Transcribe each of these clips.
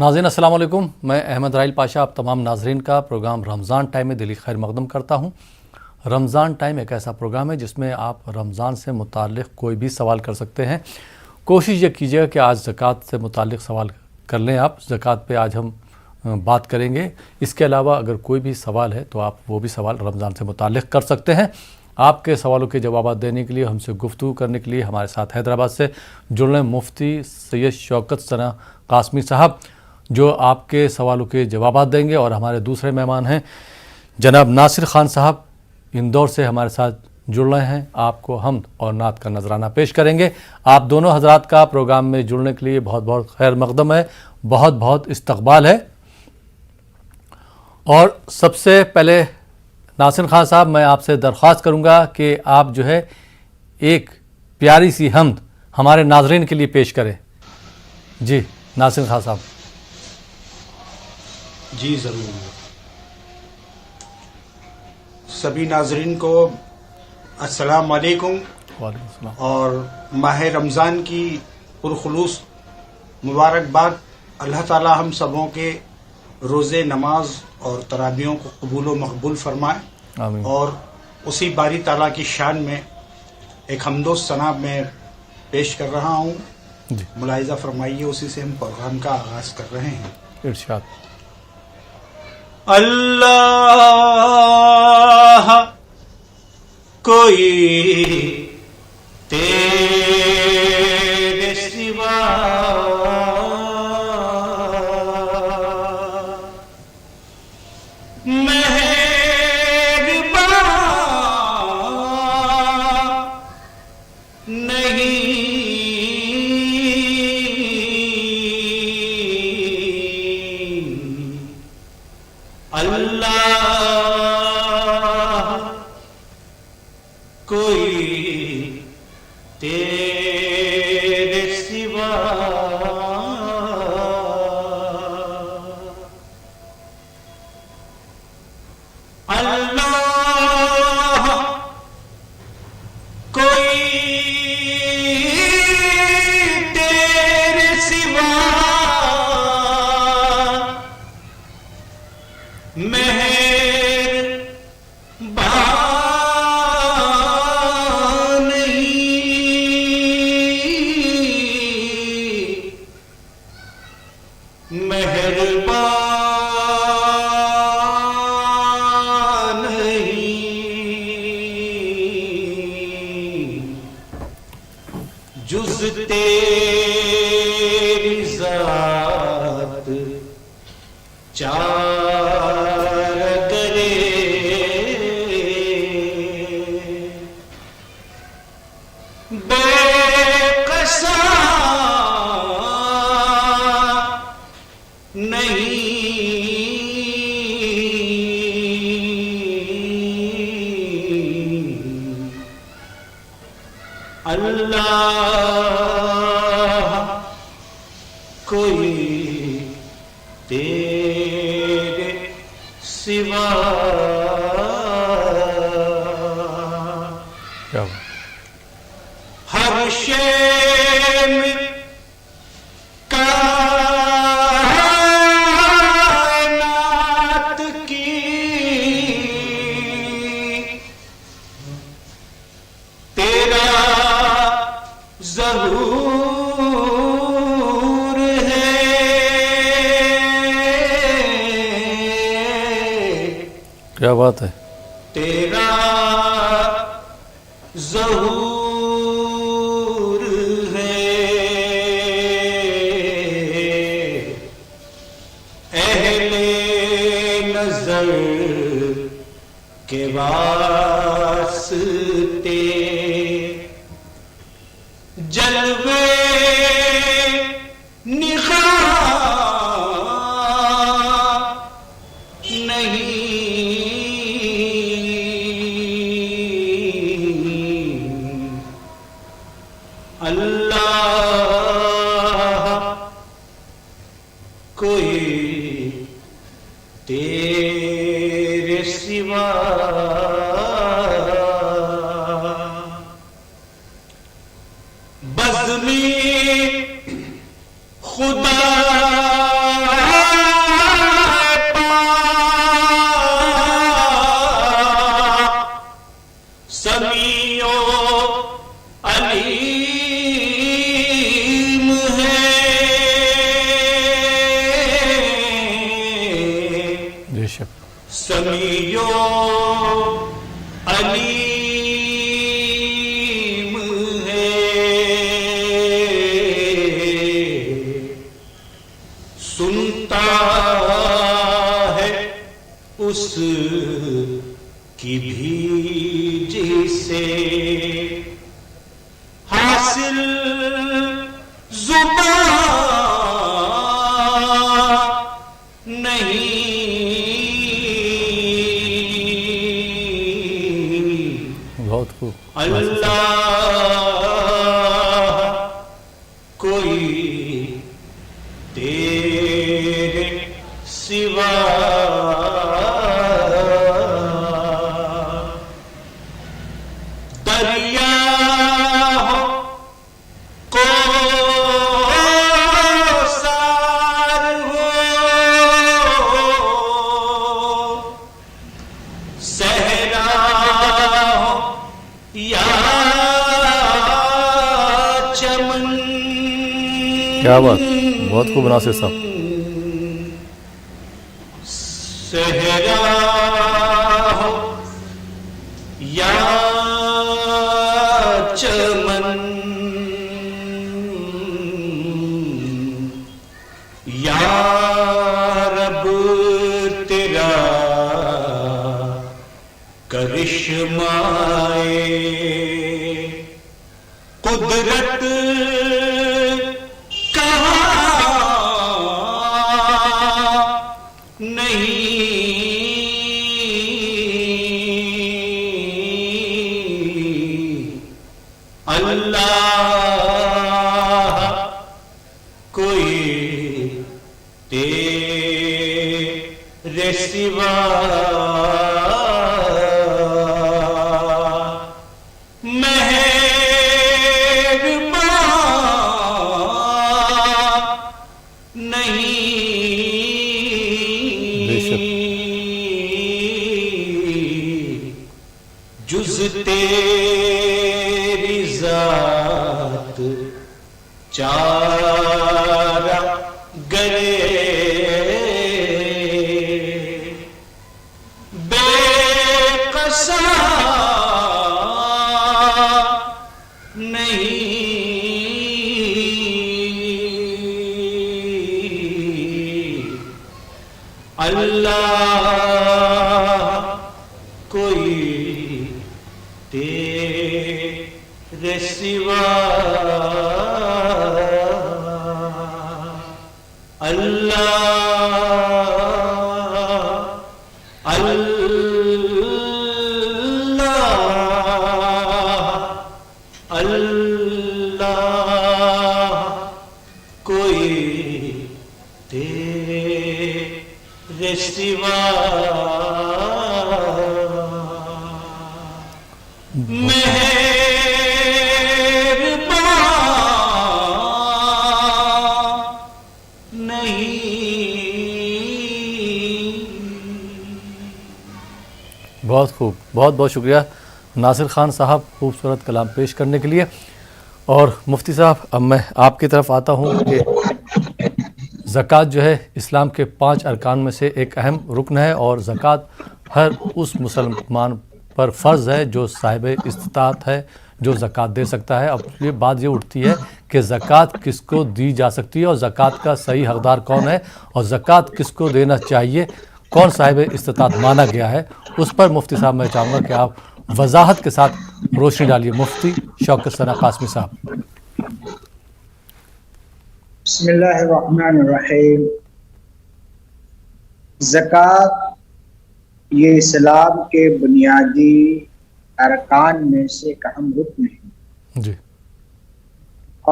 ناظرین السلام علیکم، میں احمد رائل پاشا آپ تمام ناظرین کا پروگرام رمضان ٹائم میں دلی خیر مقدم کرتا ہوں۔ رمضان ٹائم ایک ایسا پروگرام ہے جس میں آپ رمضان سے متعلق کوئی بھی سوال کر سکتے ہیں۔ کوشش یہ کیجیے گا کہ آج زکوٰۃ سے متعلق سوال کر لیں۔ آپ زکوٰۃ پہ آج ہم بات کریں گے۔ اس کے علاوہ اگر کوئی بھی سوال ہے تو آپ وہ بھی سوال رمضان سے متعلق کر سکتے ہیں۔ آپ کے سوالوں کے جوابات دینے کے لیے، ہم سے گفتگو کرنے کے لیے ہمارے ساتھ حیدرآباد سے جڑ رہے ہیں مفتی سید شوکت ثنا قاسمی صاحب، جو آپ کے سوالوں کے جوابات دیں گے، اور ہمارے دوسرے مہمان ہیں جناب ناصر خان صاحب، اندور سے ہمارے ساتھ جڑ رہے ہیں، آپ کو حمد اور نعت کا نذرانہ پیش کریں گے۔ آپ دونوں حضرات کا پروگرام میں جڑنے کے لیے بہت بہت خیر مقدم ہے، بہت بہت استقبال ہے۔ اور سب سے پہلے ناصر خان صاحب، میں آپ سے درخواست کروں گا کہ آپ جو ہے ایک پیاری سی حمد ہمارے ناظرین کے لیے پیش کریں۔ جی ناصر خان صاحب۔ جی ضرور۔ سبھی ناظرین کو السلام علیکم، وعلیکم السلام۔ اور ماہ رمضان کی پرخلوص مبارکباد۔ اللہ تعالی ہم سبوں کے روزے، نماز اور تراویحوں کو قبول و مقبول فرمائے۔ آمین۔ اور اسی باری تعالیٰ کی شان میں ایک حمد و ثنا میں پیش کر رہا ہوں۔ جی ملاحظہ فرمائیے، اسی سے ہم پروگرام کا آغاز کر رہے ہیں۔ ارشاد۔ اللہ کوئی تیرے سوا مہربان نہیں۔ اللہ کوئی تیرے سوا اللہ کوئی تیرے سوا مہربان نہیں، مہربان نہیں، جز تیری ذات چار کرے، بے قصا نہیں۔ اللہ کوئی تیرے سوا۔ کیا بات۔ ہر شے میں کائنات کی تیرا ظہور ہے، کیا بات ہے۔ تیرا ظہور ہے، اہل نظر کے واسطے جلوے نخاہ نہیں۔ اللہ کوئی تیرے سوا بزمی خدا سمیع و علیم ہے بے شک سمیع و علیم ہے سنتا ہے اس کی بھی جسے حاصل زبان نہیں بہت خوب اللہ کوئی تیرے سوا دریا ہو کوثر ہو صحرا ہو یا چمن کیا بات بہت خوب ناصر صاحب صحرا ہو یا چمن یا رب تیرا کرشمائے قدرت اللہ کوئی تیرے سوا مہربان نہیں جز تیری ذات چارہ گرے بے قصا نہیں اللہ کوئی تیرے سوا اللہ اللہ اللہ کوئی تیرے سوا مہربان نہیں بہت خوب بہت بہت شکریہ ناصر خان صاحب خوبصورت کلام پیش کرنے کے لیے. اور مفتی صاحب اب میں آپ کی طرف آتا ہوں کہ زکوٰۃ جو ہے اسلام کے 5 ارکان میں سے ایک اہم رکن ہے اور زکوٰۃ ہر اس مسلمان پر فرض ہے جو صاحب استطاعت ہے جو زکوٰۃ دے سکتا ہے. اب یہ بات یہ اٹھتی ہے کہ زکوٰۃ کس کو دی جا سکتی ہے اور زکوٰۃ کا صحیح حقدار کون ہے اور زکوٰۃ کس کو دینا چاہیے, کون صاحب استطاعت مانا گیا ہے, اس پر مفتی صاحب میں چاہوں گا کہ آپ وضاحت کے ساتھ روشنی ڈالیے. مفتی شوکت ثنا قاسمی صاحب. بسم اللہ الرحمن الرحیم. زکوٰۃ یہ اسلام کے بنیادی ارکان میں سے ایک اہم رکن ہے جی,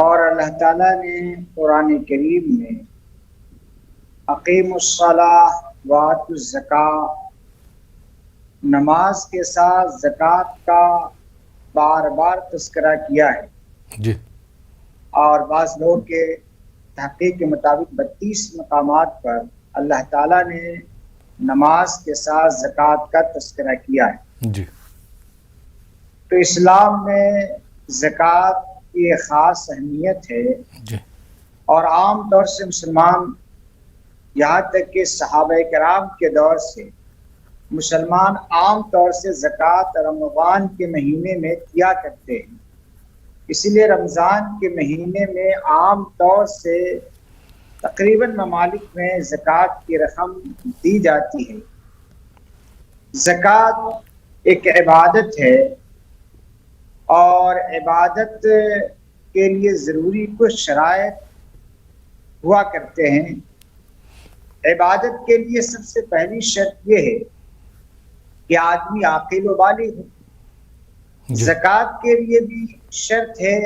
اور اللہ تعالیٰ نے قرآن کریم میں اقیموا الصلاۃ وآتوا الزکاۃ, نماز کے ساتھ زکوٰۃ کا بار بار تذکرہ کیا ہے. جی, اور بعض لوگوں کے تحقیق کے مطابق 32 مقامات پر اللہ تعالیٰ نے نماز کے ساتھ زکوٰۃ کا تذکرہ کیا ہے. جی, تو اسلام میں زکوٰۃ کی خاص اہمیت ہے جی اور عام طور سے مسلمان یہاں تک کہ صحابہ کرام کے دور سے مسلمان عام طور سے زکوٰۃ رمضان کے مہینے میں دیا کرتے ہیں. اسی لیے رمضان کے مہینے میں عام طور سے تقریباً ممالک میں زکوٰۃ کی رقم دی جاتی ہے. زکوٰۃ ایک عبادت ہے اور عبادت کے لیے ضروری کچھ شرائط ہوا کرتے ہیں. عبادت کے لیے سب سے پہلی شرط یہ ہے کہ آدمی عاقل و بالغ ہو. زکوٰۃ کے لیے بھی شرط ہے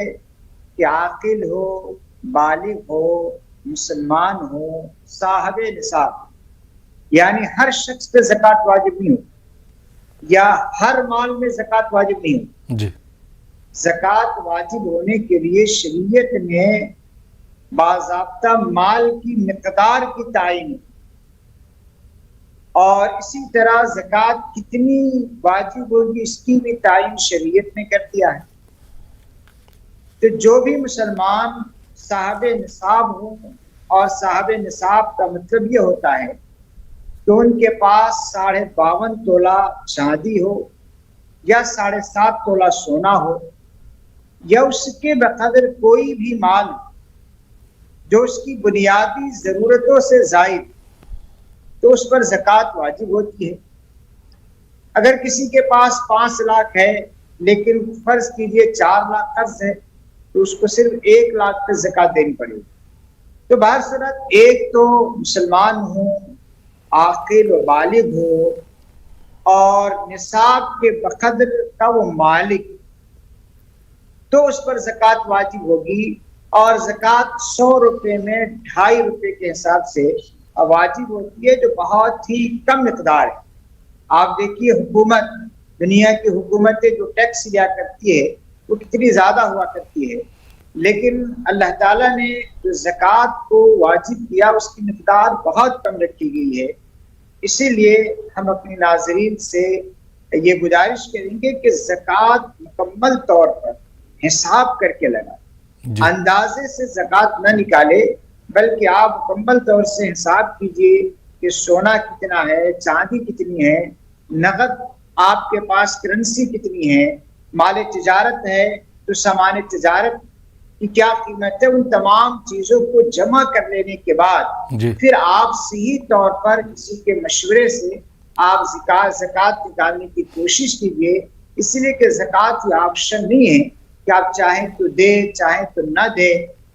کہ عاقل ہو، بالغ ہو، مسلمان ہو، صاحب نصاب. یعنی ہر شخص پہ زکوٰۃ واجب نہیں ہو یا ہر مال میں زکوٰۃ واجب نہیں ہو. جی زکوٰۃ واجب ہونے کے لیے شریعت نے باضابطہ مال کی مقدار کی تعین اور اسی طرح زکوٰۃ کتنی واجب ہوگی اس کی بھی تعین شریعت نے کر دیا ہے. تو جو بھی مسلمان صاحب نصاب ہوں، اور صاحب نصاب کا مطلب یہ ہوتا ہے کہ ان کے پاس 52.5 تولہ چاندی ہو یا 7.5 تولہ سونا ہو یا اس کے بقدر کوئی بھی مال جو اس کی بنیادی ضرورتوں سے زائد، تو اس پر زکوٰۃ واجب ہوتی ہے. اگر کسی کے پاس 5 لاکھ ہے لیکن فرض کیجئے 4 لاکھ قرض ہے تو اس کو صرف 1 لاکھ پہ زکوٰۃ دینی پڑے گی. تو بہر صورت ایک تو مسلمان ہو، عاقل و بالغ ہو اور نصاب کے بقدر کا وہ مالک، تو اس پر زکوٰۃ واجب ہوگی. اور زکوٰۃ 100 روپے میں 2.5 روپے کے حساب سے واجب ہوتی ہے، جو بہت ہی کم مقدار ہے. آپ دیکھیے حکومت، دنیا کی حکومتیں جو ٹیکس لیا کرتی ہے وہ کتنی زیادہ ہوا کرتی ہے، لیکن اللہ تعالیٰ نے جو زکوٰۃ کو واجب کیا اس کی مقدار بہت کم رکھی گئی ہے. اسی لیے ہم اپنے ناظرین سے یہ گزارش کریں گے کہ زکوٰۃ مکمل طور پر حساب کر کے لگا، اندازے سے زکوٰۃ نہ نکالے، بلکہ آپ مکمل طور سے حساب کیجئے کہ سونا کتنا ہے، چاندی کتنی ہے، نقد آپ کے پاس کرنسی کتنی ہے، مال تجارت ہے تو سامان تجارت کی کیا قیمت ہے. ان تمام چیزوں کو جمع کر لینے کے بعد پھر آپ صحیح طور پر کسی کے مشورے سے آپ زکوٰۃ نکالنے کی کوشش کیجیے. اس لیے کہ زکوٰۃ یہ آپشن نہیں ہے کہ آپ چاہیں تو دے، چاہیں تو نہ دے،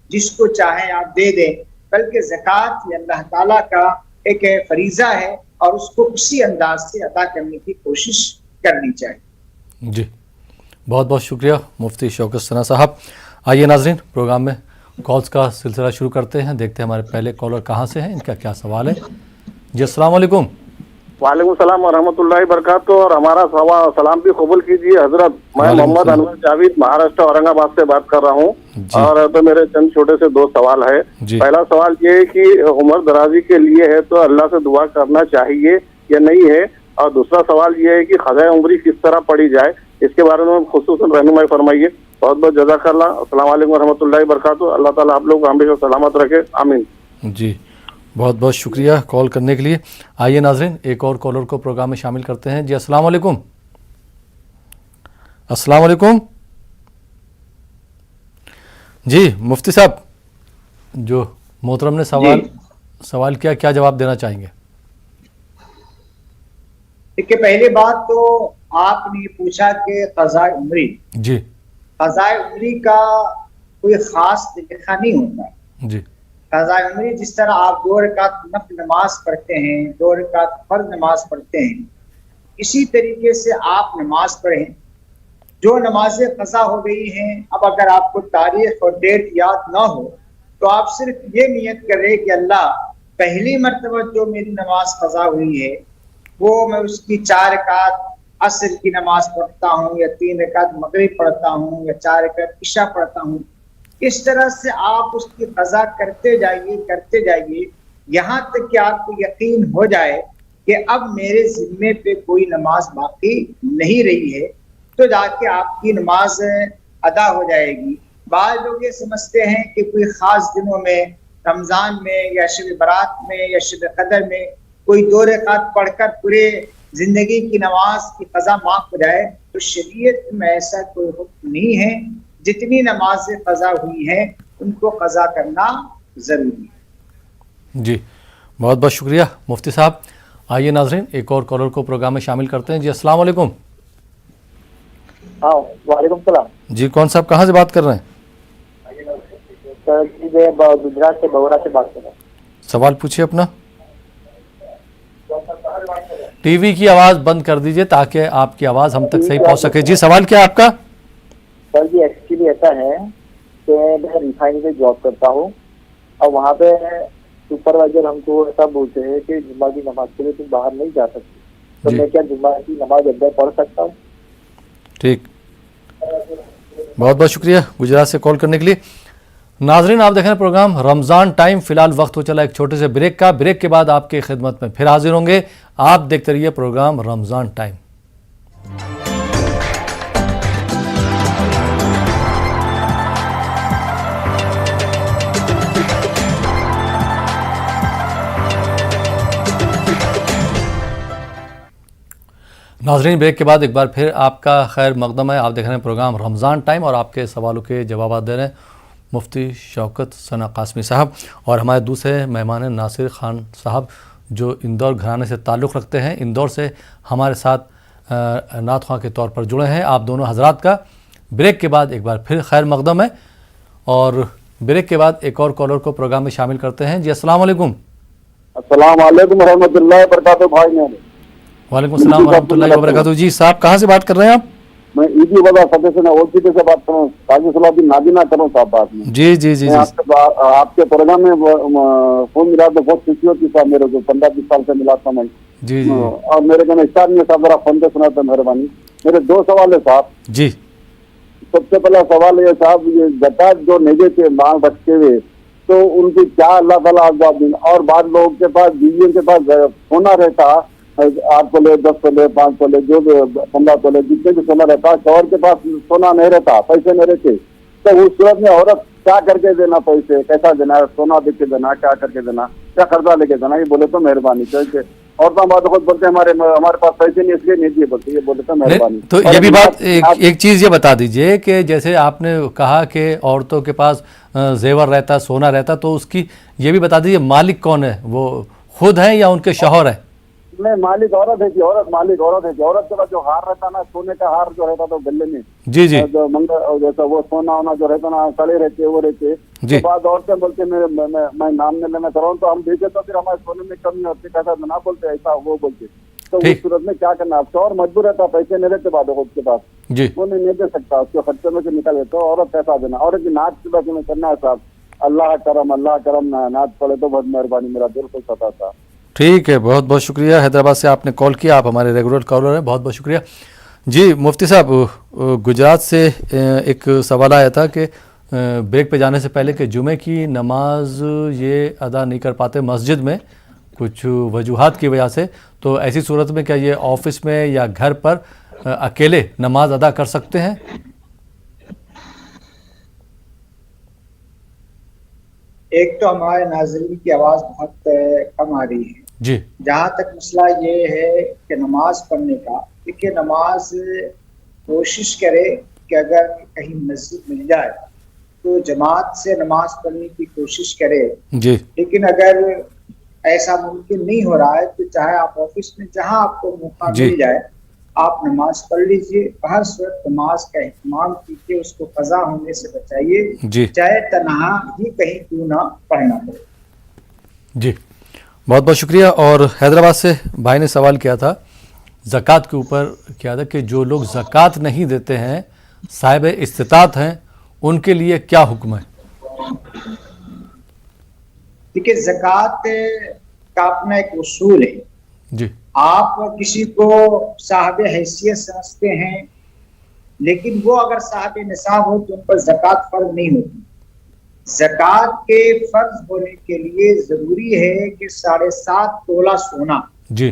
جس کو چاہیں آپ دے دیں، بلکہ زکوٰۃ یہ اللہ تعالیٰ کا ایک فریضہ ہے اور اس کو اسی انداز سے ادا کرنے کی کوشش کرنی چاہیے. جی بہت بہت شکریہ مفتی شوکت ثنا صاحب. آئیے ناظرین پروگرام میں کالز کا سلسلہ شروع کرتے ہیں. دیکھتے ہیں ہمارے پہلے کالر کہاں سے ہیں، ان کا کیا سوال ہے. جی السلام علیکم. وعلیکم السلام ورحمۃ اللہ وبرکاتہ. اور ہمارا سلام بھی قبول کیجیے حضرت. میں محمد انور جاوید مہاراشٹر اورنگ آباد سے بات کر رہا ہوں. اور تو میرے چند چھوٹے سے 2 سوال ہے. پہلا سوال یہ ہے کہ عمر درازی کے لیے ہے تو اللہ سے دعا کرنا چاہیے یا نہیں ہے، اور دوسرا سوال یہ ہے کہ قضاء عمری کس طرح پڑھی جائے، اس کے بارے میں خصوصاً رہنمائی فرمائیے. بہت بہت جزاک اللہ. السلام علیکم ورحمۃ اللہ وبرکاتہ. اللہ تعالیٰ آپ لوگ کو ہمیشہ سلامت رکھے، آمین. جی بہت بہت شکریہ کال کرنے کے لیے. آئیے ناظرین ایک اور کالر کو پروگرام میں شامل کرتے ہیں. جی السلام علیکم. السلام علیکم. جی مفتی صاحب، جو محترم نے سوال کیا، کیا جواب دینا چاہیں گے؟ دیکھیے پہلی بات تو آپ نے پوچھا کہ قضاء عمری، جی قضاء عمری کا کوئی خاص طریقہ نہیں ہوتا. جی قضاء عمری جس طرح آپ 2 رکعت نفل نماز پڑھتے ہیں، 2 رکعت فرض نماز پڑھتے ہیں، اسی طریقے سے آپ نماز پڑھیں. جو نمازیں قضا ہو گئی ہیں، اب اگر آپ کو تاریخ اور ڈیٹ یاد نہ ہو تو آپ صرف یہ نیت کریں کہ اللہ پہلی مرتبہ جو میری نماز قضا ہوئی ہے وہ میں اس کی 4 رکعت عصر کی نماز پڑھتا ہوں، یا 3 رکعت مغرب پڑھتا ہوں، یا 4 رکعت عشاء پڑھتا ہوں. اس طرح سے آپ اس کی قضا کرتے جائیے یہاں تک کہ آپ کو یقین ہو جائے کہ اب میرے ذمے پہ کوئی نماز باقی نہیں رہی ہے. تو جا کے آپ کی نماز ادا ہو جائے گی. بعض لوگ یہ سمجھتے ہیں کہ کوئی خاص دنوں میں رمضان میں یا شب برات میں یا شب قدر میں کوئی 2 رکعت پڑھ کر پورے زندگی کی نماز کی قضا معاف ہو جائے. تو شریعت میں ایسا کوئی حکم نہیں ہے. جتنی نمازیں قضا ہوئی ہیں ان کو قضا کرنا ضروری ہے. جی بہت بہت شکریہ مفتی صاحب. آئیے ناظرین ایک اور کالر کو پروگرام میں شامل کرتے ہیں. جی السلام علیکم. ہاں وعلیکم السلام. جی کون صاحب کہاں سے بات کر رہے ہیں؟ سر میں گجرات سے بورا سے بات کر رہا ہوں. سوال پوچھیے اپنا. ٹی وی کی آواز بند کر دیجئے تاکہ آپ کی آواز ہم تک صحیح پہنچ سکے. جی سوال کیا آپ کا؟ سر جی ایکچولی ایسا ہے کہ میں ریفائنری میں جاب کرتا ہوں اور وہاں پہ سپروائزر ہم کو ایسا بولتے ہیں کہ جمعہ کی نماز کے لیے تم باہر نہیں جا سکتے. تو میں کیا جمعہ کی نماز اندر پڑھ سکتا ہوں؟ ٹھیک بہت بہت شکریہ گجرات سے کال کرنے کے لیے. ناظرین آپ دیکھ رہے ہیں پروگرام رمضان ٹائم. فی الحال وقت ہو چلا ایک چھوٹے سے بریک کا. بریک کے بعد آپ کی خدمت میں پھر حاضر ہوں گے. آپ دیکھتے رہیے پروگرام رمضان ٹائم. ناظرین بریک کے بعد ایک بار پھر آپ کا خیر مقدم ہے. آپ دیکھ رہے ہیں پروگرام رمضان ٹائم اور آپ کے سوالوں کے جوابات دے رہے ہیں مفتی شوکت ثنا قاسمی صاحب اور ہمارے دوسرے مہمان ناصر خان صاحب جو اندور گھرانے سے تعلق رکھتے ہیں. اندور سے ہمارے ساتھ نعت خواں کے طور پر جڑے ہیں. آپ دونوں حضرات کا بریک کے بعد ایک بار پھر خیر مقدم ہے اور بریک کے بعد ایک اور کالر کو پروگرام میں شامل کرتے ہیں. جی السلام علیکم. السلام علیکم ورحمۃ اللہ وبرکاتہ. بھائی میں وعلیکم السلام ورحمۃ اللہ وبرکاتہ. جی صاحب کہاں سے بات کر رہے ہیں آپ؟ میں ایدی وضع فتح سے اوچی سے بات کر رہا ہوں. قاضی صلاح الدین نابینا کر رہا ہوں صاحب بات میں. جی جی جی آپ کے پروگرام میں فون ملا تو بہت خوشی ہوتی صاحب میرے کو. 15-20 سال سے ملا تھا میں. جی جی اور میرے کو اسٹارٹ میں صاحب ذرا فون پہ سنا تھا مہربانی. میرے 2 سوال ہے صاحب. جی سب سے پہلا سوال یہ صاحب یہ زکوٰۃ جو نہیں دیتے مال رکھتے ہوئے تو ان کی کیا اللہ تعالیٰ عذاب دیں. اور بعض لوگوں کے پاس بیویوں کے پاس سونا رہتا 8 تولے 10 تولے 5 تولے جو بھی 15 تولے جتنے بھی سونا رہتا شوہر کے پاس سونا نہیں رہتا پیسے نہیں رہتے تو اس صورت میں عورت کیا کر کے دینا پیسے کیسا دینا سونا دے کے دینا کیا کر کے دینا کیا قرضہ لے کے دینا یہ بولے تو مہربانی. کیونکہ عورتوں بات خود بولتے ہیں ہمارے پاس پیسے نہیں اس لیے نہیں دیے بولتے یہ بولے تو مہربانی. تو یہ بھی بات ایک چیز یہ بتا دیجئے کہ جیسے آپ نے کہا کہ عورتوں کے پاس زیور رہتا سونا رہتا تو اس کی یہ بھی بتا دیجئے مالک کون ہے؟ وہ خود ہیں یا ان کے شوہر ہیں؟ نہیں مالک عورت ہے کہ عورت مالک عورت ہے کہ عورت کے پاس جو ہار رہتا نا سونے کا ہار جو رہتا تو گلے میں جی جی جیسا وہ سونا ہونا جو رہتا نا کڑے رہتے وہ رہتے جی بعض عورتیں بولتے میں نام نہیں لینا چاہ رہا ہوں تو ہم دیکھے تو پھر ہمارے سونے میں کمی ہوتی کیسا نہ بولتے ایسا وہ بولتے تو اس صورت میں کیا کرنا شوہر مجبور رہتا پیسے نہیں رہتے بعد اس کے پاس جی وہ نہیں دے سکتا اس کے خرچے میں سے نکل تو عورت پیسہ دینا. عورت کی نعت کی بات میں کرنا ہے صاحب. اللہ کرم نعت پڑھے تو بہت مہربانی میرا دل خوش ہوتا تھا. ٹھیک ہے بہت بہت شکریہ. حیدرآباد سے آپ نے کال کیا. آپ ہمارے ریگولر کالر ہیں. بہت بہت شکریہ. جی مفتی صاحب گجرات سے ایک سوال آیا تھا کہ بریک پہ جانے سے پہلے کہ جمعے کی نماز یہ ادا نہیں کر پاتے مسجد میں کچھ وجوہات کی وجہ سے تو ایسی صورت میں کیا یہ آفس میں یا گھر پر اکیلے نماز ادا کر سکتے ہیں؟ ایک تو ہمارے ناظرین کی آواز بہت کم آ رہی ہے. جی جہاں تک مسئلہ یہ ہے کہ نماز پڑھنے کا کہ نماز کوشش کرے کہ اگر کہیں مسجد مل جائے تو جماعت سے نماز پڑھنے کی کوشش کرے. جی لیکن اگر ایسا ممکن نہیں ہو رہا ہے تو چاہے آپ آفس میں جہاں آپ کو موقع مل جائے آپ نماز پڑھ لیجئے. ہر صورت نماز کا اہتمام کیجیے اس کو قضا ہونے سے بچائیے چاہے تنہا ہی کہیں کیوں نہ پڑھنا پڑے. جی بہت بہت شکریہ. اور حیدرآباد سے بھائی نے سوال کیا تھا زکوٰۃ کے اوپر کیا تھا کہ جو لوگ زکوٰۃ نہیں دیتے ہیں صاحب استطاعت ہیں ان کے لیے کیا حکم ہے؟ دیکھیے زکوٰۃ کا اپنا ایک اصول ہے. جی آپ کسی کو صاحب حیثیت سمجھتے ہیں لیکن وہ اگر صاحب نصاب ہو تو ان پر زکوٰۃ فرض نہیں ہوتی. زکوٰۃ کے فرض ہونے کے لیے ضروری ہے کہ 7.5 تولہ سونا جی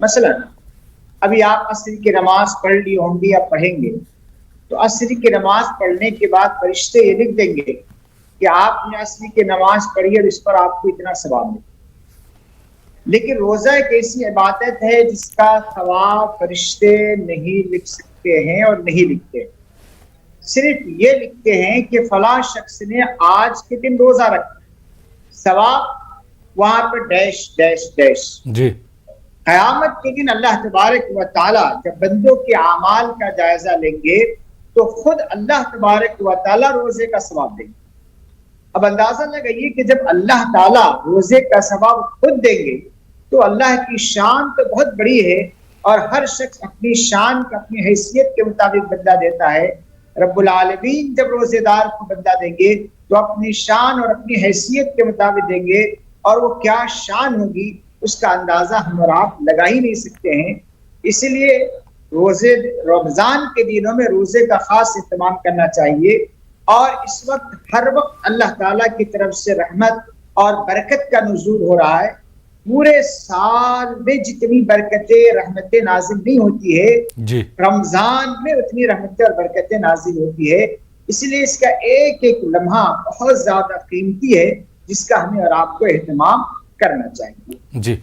مثلا ابھی آپ عصر کی نماز پڑھ لی ہوں گی یا پڑھیں گے تو عصر کی نماز پڑھنے کے بعد فرشتے یہ لکھ دیں گے کہ آپ نے عصر کی نماز پڑھی اور اس پر آپ کو اتنا ثواب ملے. لیکن روزہ ایک ایسی عبادت ہے جس کا ثواب فرشتے نہیں لکھ سکتے ہیں اور نہیں لکھتے. صرف یہ لکھتے ہیں کہ فلاں شخص نے آج کے دن روزہ رکھا, ثواب وہاں پہ ڈیش ڈیش ڈیش. جی. قیامت کے دن اللہ تبارک و تعالیٰ جب بندوں کے اعمال کا جائزہ لیں گے تو خود اللہ تبارک و تعالیٰ روزے کا ثواب دیں گے. اب اندازہ لگائیے کہ جب اللہ تعالیٰ روزے کا ثواب خود دیں گے تو اللہ کی شان تو بہت بڑی ہے, اور ہر شخص اپنی شان کا اپنی حیثیت کے مطابق بدلہ دیتا ہے. رب العالمین جب روزے دار کو بدلہ دیں گے تو اپنی شان اور اپنی حیثیت کے مطابق دیں گے, اور وہ کیا شان ہوگی اس کا اندازہ ہم اور آپ لگا ہی نہیں سکتے ہیں. اسی لیے روزے رمضان کے دنوں میں روزے کا خاص اہتمام کرنا چاہیے, اور اس وقت ہر وقت اللہ تعالیٰ کی طرف سے رحمت اور برکت کا نزول ہو رہا ہے. پورے سال میں جتنی برکتیں رحمتیں نازل نہیں ہوتی ہے جی, رمضان میں اتنی رحمتیں اور برکتیں نازل ہوتی ہے. اس لیے اس کا ایک ایک لمحہ بہت زیادہ قیمتی ہے جس کا ہمیں اور آپ کو اہتمام کرنا چاہیے. جی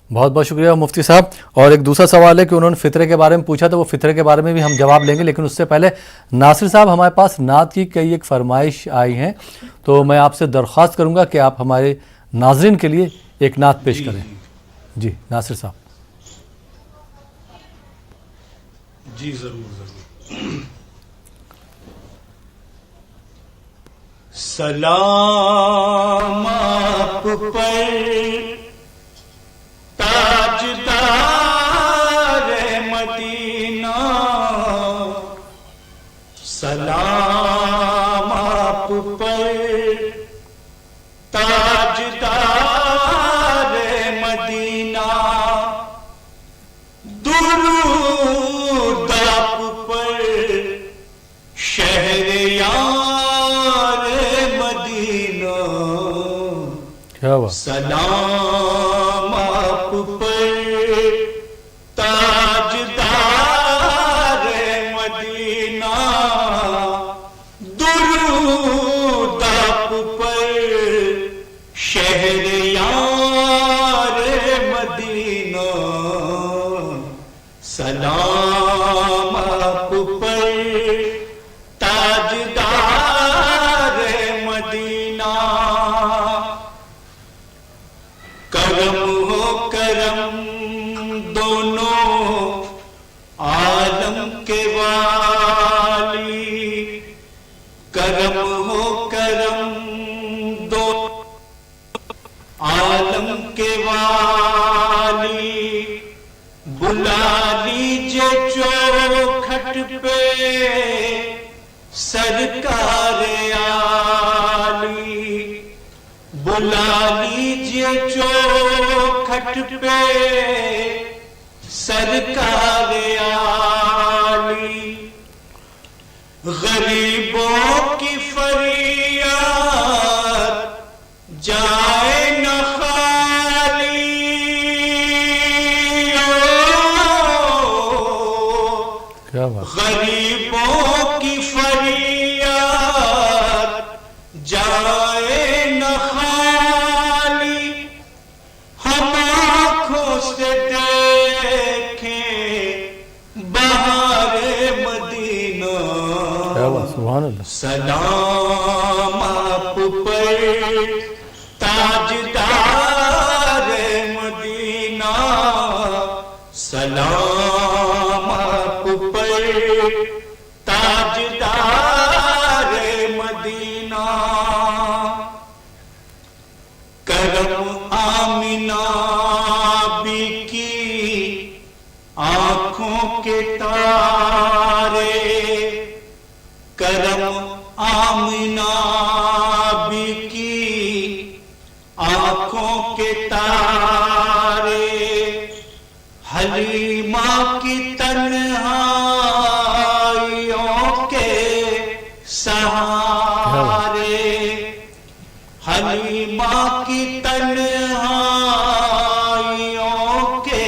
بہت بہت شکریہ مفتی صاحب. اور ایک دوسرا سوال ہے کہ انہوں نے فطرے کے بارے میں پوچھا تھا, وہ فطرے کے بارے میں بھی ہم جواب لیں گے, لیکن اس سے پہلے ناصر صاحب ہمارے پاس نعت کی کئی ایک فرمائش آئی ہیں, تو میں آپ سے درخواست کروں گا کہ آپ ہمارے ناظرین کے لیے ایک نعت پیش کریں. جی ناصر صاحب. جی ضرور. سلام آپ پر تاجدار مدینہ, سلام آپ پر تاجدار مدینہ, درود آپ پر شہریار مدینہ, کیا بات. سلام آپ پر تاجدار مدینہ, درود آپ پر شہریار مدینہ, سلام آپ پر تاجدار مدینہ. کرم ہو کرم دونوں عالم کے والی, کرم ہو کرم دو عالم کے والی, بلا لیجیے چوکھٹ پہ سرکار عالی, بلا لیجیے چوکھٹ پہ سرکار عالی. غریبوں کی فریاد جائے نہ خالی, کیا بات. غریبوں کی فریاد جائے نہ خالی, ہم آنکھوں سے دیکھیں بہار مدینہ, کیا بات. سبحان اللہ. سلام آپ پر تاجدار مدینہ, سلام آپ پر تاجدار مدینہ. کرم آمنہ بی کی آنکھوں کے تارے, کرم آمنہ بی کی آنکھوں کے تارے, حلیمہ کی تنہائیوں کے سہارے, حلیمہ کی تنہائیوں کے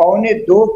1.25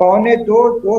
2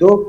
2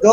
2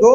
2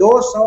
200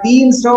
300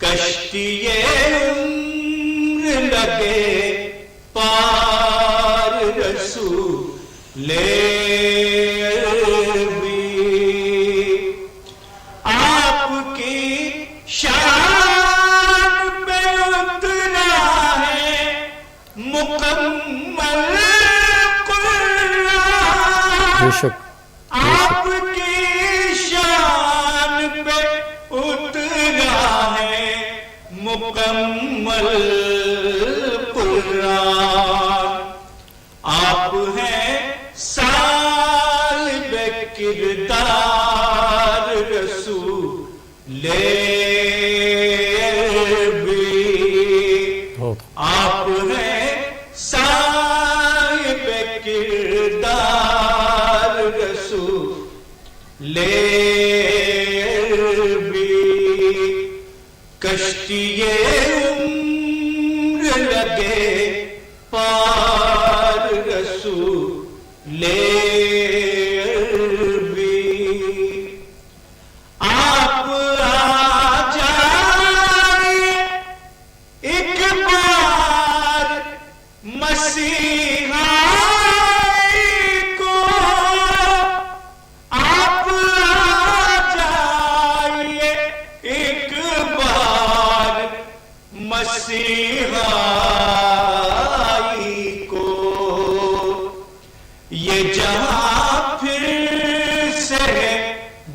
کشتی عمر لگے پار رسول عربی آپ کی شان پہ اترا ہے مکمل قرآن بے شک آپ کی شان پہ اترا ہے مکمل قرآن آپ ہیں صاحب کردار رسول عربی آپ ہیں صاحب کردار رسول عربی کشتی عمر لگے پار رسول عربی آپ آ جائیں ایک بار مسیحا کو آپ آ جائیں ایک بار مسیحا کو یہ جہاں پھر سے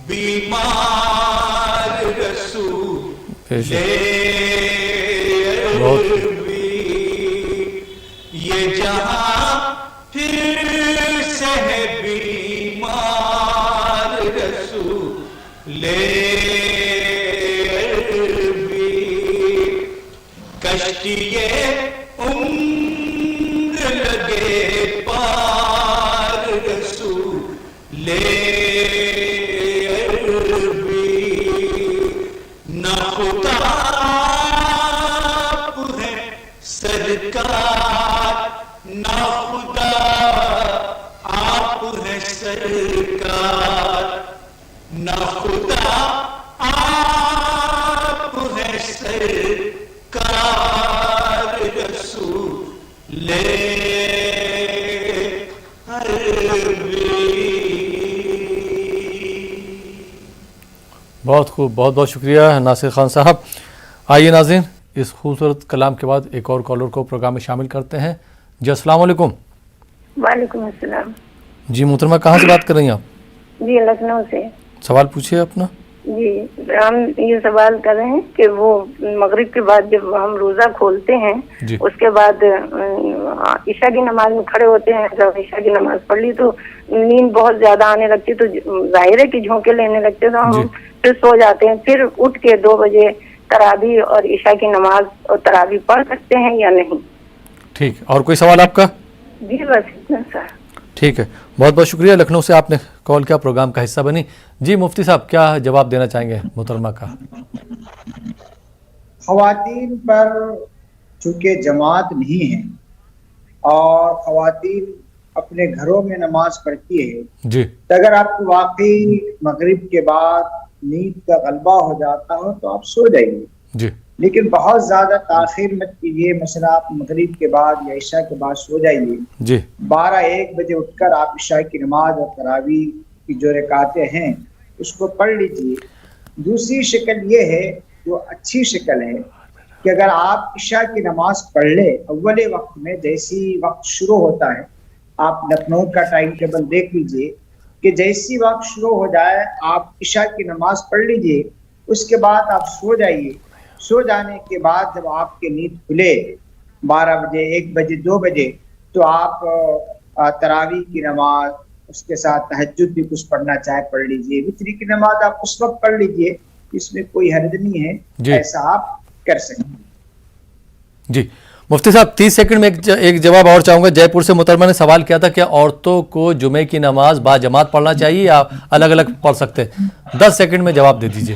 بیمار رسول عربی یہ جہاں پھر سے بیمار رسول عربی کشتی عمر لگے پار رسول عربی نہ خدا آپ ہے سرکار نہ خدا آپ ہے سرکار نہ خدا آپ ہے سرکار رسول بہت خوب، بہت بہت شکریہ ناصر خان صاحب. آئیے ناظرین، اس خوبصورت کلام کے بعد ایک اور کالر کو پروگرام میں شامل کرتے ہیں. جی السلام علیکم. وعلیکم السلام. جی محترمہ، کہاں سے بات کر رہی ہیں آپ؟ جی لکھنؤ سے. سوال پوچھیے اپنا. جی ہم یہ سوال کر رہے ہیں کہ وہ مغرب کے بعد جب ہم روزہ کھولتے ہیں اس کے بعد عشاء کی نماز میں کھڑے ہوتے ہیں، جب عشاء کی نماز پڑھ لی تو نیند بہت زیادہ آنے لگتی، تو ظاہر ہے کہ جھونکے لینے لگتے، تو ہم پھر سو جاتے ہیں. پھر اٹھ کے 2 بجے تراویح اور عشاء کی نماز اور تراویح پڑھ سکتے ہیں یا نہیں؟ ٹھیک، اور کوئی سوال آپ کا؟ جی بس اتنا سر. ٹھیک ہے، بہت بہت شکریہ لکھنؤ سے آپ نے کال کیا، پروگرام کا حصہ بنی. جی مفتی صاحب، کیا جواب دینا چاہیں گے محترمہ کا؟ خواتین پر چونکہ جماعت نہیں ہے اور خواتین اپنے گھروں میں نماز پڑھتی ہے، جی تو اگر آپ کو واقعی مغرب کے بعد نیند کا غلبہ ہو جاتا ہو تو آپ سو جائیے، جی لیکن بہت زیادہ تاخیر مت کیجیے. مثلا آپ مغرب کے بعد یا عشاء کے بعد سو جائیے، جی 12-1 بجے اٹھ کر آپ عشاء کی نماز اور تراویح کی جو رکعتیں ہیں اس کو پڑھ لیجیے. دوسری شکل یہ ہے، جو اچھی شکل ہے، کہ اگر آپ عشاء کی نماز پڑھ لیں اول وقت میں، جیسی وقت شروع ہوتا ہے، آپ لکھنؤ کا ٹائم ٹیبل دیکھ لیجیے کہ جیسی وقت شروع ہو جائے آپ عشاء کی نماز پڑھ لیجیے، اس کے بعد آپ سو جائیے. سو جانے کے بعد جب آپ کی نیند کھلے 12 بجے 1 بجے 2 بجے تو آپ تراویح کی نماز، اس کے ساتھ تہجد بھی کچھ پڑھنا چاہے پڑھ لیجئے. وتر کی نماز آپ اس وقت پڑھ لیجئے، اس میں کوئی حرج نہیں ہے، ایسا آپ کر سکیں. جی مفتی صاحب 30 سیکنڈ میں ایک جواب اور چاہوں گا. جے پور سے محترمہ نے سوال کیا تھا کہ عورتوں کو جمعے کی نماز با جماعت پڑھنا چاہیے یا الگ الگ پڑھ سکتے ہیں؟ 10 سیکنڈ میں جواب دے دیجئے.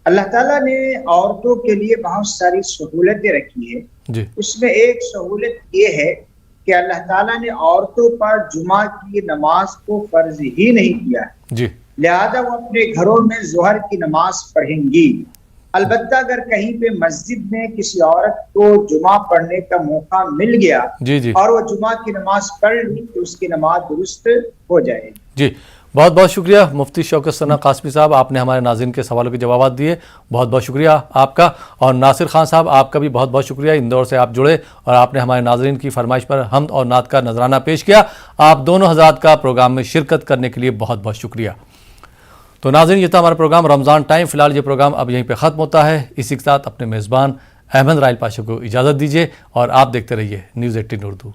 اللہ تعالیٰ نے عورتوں کے لیے بہت ساری سہولتیں رکھی ہیں. جی اس میں ایک سہولت یہ ہے کہ اللہ تعالیٰ نے عورتوں پر جمعہ کی نماز کو فرض ہی نہیں کیا ہے جی لہذا وہ اپنے گھروں میں ظہر کی نماز پڑھیں گی. البتہ اگر کہیں پہ مسجد میں کسی عورت کو جمعہ پڑھنے کا موقع مل گیا جی اور وہ جمعہ کی نماز پڑھ لی تو اس کی نماز درست ہو جائے گی. جی بہت بہت شکریہ مفتی شوکت ثنا قاسمی صاحب، آپ نے ہمارے ناظرین کے سوالوں کے جوابات دیے، بہت بہت شکریہ آپ کا. اور ناصر خان صاحب آپ کا بھی بہت بہت شکریہ، اندور سے آپ جڑے اور آپ نے ہمارے ناظرین کی فرمائش پر حمد اور نعت کا نذرانہ پیش کیا. آپ دونوں حضرات کا پروگرام میں شرکت کرنے کے لیے بہت بہت شکریہ. تو ناظرین یہ تھا ہمارا پروگرام رمضان ٹائم. فی الحال یہ پروگرام اب یہیں پہ ختم ہوتا ہے. اسی کے ساتھ اپنے میزبان احمد رائل پاشا کو اجازت دیجیے اور آپ دیکھتے رہیے نیوز 18 اردو.